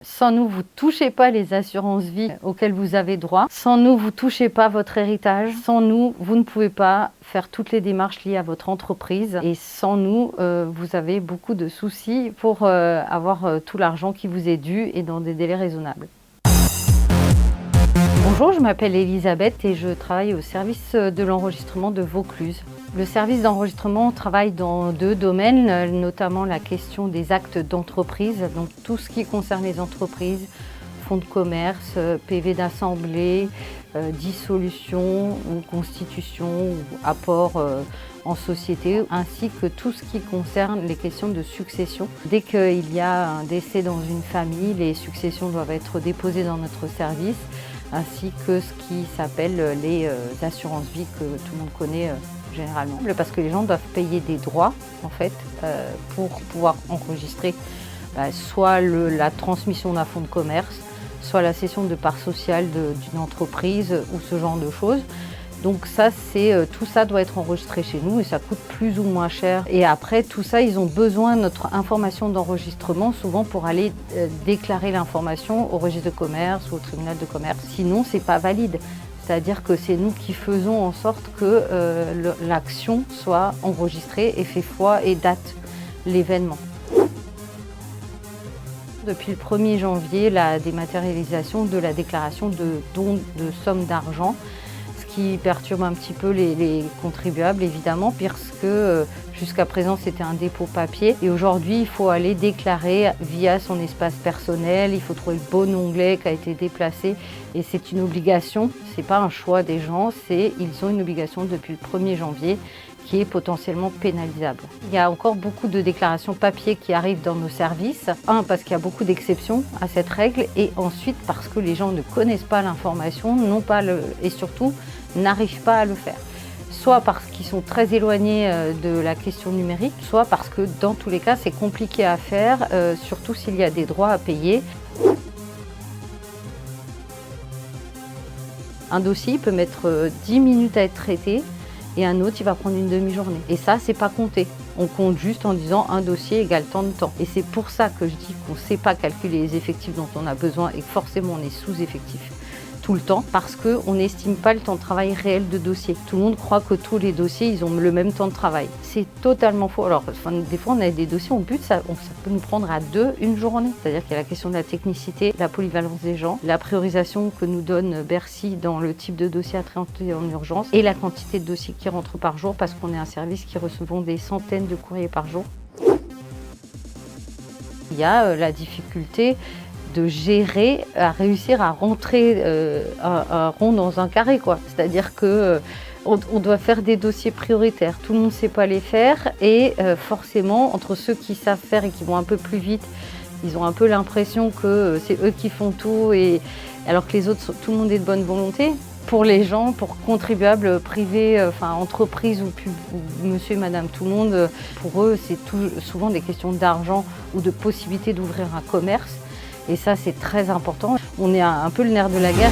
Sans nous, vous ne touchez pas les assurances vie auxquelles vous avez droit. Sans nous, vous ne touchez pas votre héritage. Sans nous, vous ne pouvez pas faire toutes les démarches liées à votre entreprise. Et sans nous, vous avez beaucoup de soucis pour avoir tout l'argent qui vous est dû et dans des délais raisonnables. Bonjour, je m'appelle Elisabeth et je travaille au service de l'enregistrement de Vaucluse. Le service d'enregistrement travaille dans deux domaines, notamment la question des actes d'entreprise, donc tout ce qui concerne les entreprises, fonds de commerce, PV d'assemblée, dissolution ou constitution ou apport en société, ainsi que tout ce qui concerne les questions de succession. Dès qu'il y a un décès dans une famille, les successions doivent être déposées dans notre service, ainsi que ce qui s'appelle les assurances vie que tout le monde connaît généralement. Parce que les gens doivent payer des droits en fait pour pouvoir enregistrer soit la transmission d'un fonds de commerce, soit la cession de parts sociales d'une entreprise ou ce genre de choses. Donc ça, tout ça doit être enregistré chez nous et ça coûte plus ou moins cher. Et après, tout ça, ils ont besoin de notre information d'enregistrement, souvent pour aller déclarer l'information au registre de commerce ou au tribunal de commerce. Sinon, c'est pas valide. C'est-à-dire que c'est nous qui faisons en sorte que l'action soit enregistrée et fait foi et date l'événement. Depuis le 1er janvier, la dématérialisation de la déclaration de dons de sommes d'argent, ce qui perturbe un petit peu les contribuables évidemment, parce que jusqu'à présent c'était un dépôt papier et aujourd'hui il faut aller déclarer via son espace personnel, il faut trouver le bon onglet qui a été déplacé et c'est une obligation, c'est pas un choix des gens, ils ont une obligation depuis le 1er janvier qui est potentiellement pénalisable. Il y a encore beaucoup de déclarations papier qui arrivent dans nos services. Un, parce qu'il y a beaucoup d'exceptions à cette règle et ensuite parce que les gens ne connaissent pas l'information, et surtout n'arrivent pas à le faire. Soit parce qu'ils sont très éloignés de la question numérique, soit parce que dans tous les cas c'est compliqué à faire, surtout s'il y a des droits à payer. Un dossier peut mettre 10 minutes à être traité et un autre il va prendre une demi-journée. Et ça, c'est pas compté. On compte juste en disant un dossier égale tant de temps. Et c'est pour ça que je dis qu'on ne sait pas calculer les effectifs dont on a besoin et que forcément on est sous-effectif tout le temps parce qu'on n'estime pas le temps de travail réel de dossier. Tout le monde croit que tous les dossiers ils ont le même temps de travail. C'est totalement faux. Alors des fois on a des dossiers, ça peut nous prendre à deux une journée. C'est-à-dire qu'il y a la question de la technicité, la polyvalence des gens, la priorisation que nous donne Bercy dans le type de dossier à traiter en urgence et la quantité de dossiers qui rentrent par jour parce qu'on est un service qui recevons des centaines de courriers par jour. Il y a la difficulté de gérer, à réussir à rentrer un rond dans un carré, quoi. C'est-à-dire que on doit faire des dossiers prioritaires. Tout le monde ne sait pas les faire et forcément, entre ceux qui savent faire et qui vont un peu plus vite, ils ont un peu l'impression que c'est eux qui font tout, alors que les autres, tout le monde est de bonne volonté. Pour les gens, pour contribuables privés, entreprises ou monsieur et madame tout le monde, pour eux, c'est souvent des questions d'argent ou de possibilité d'ouvrir un commerce. Et ça, c'est très important. On est un peu le nerf de la guerre.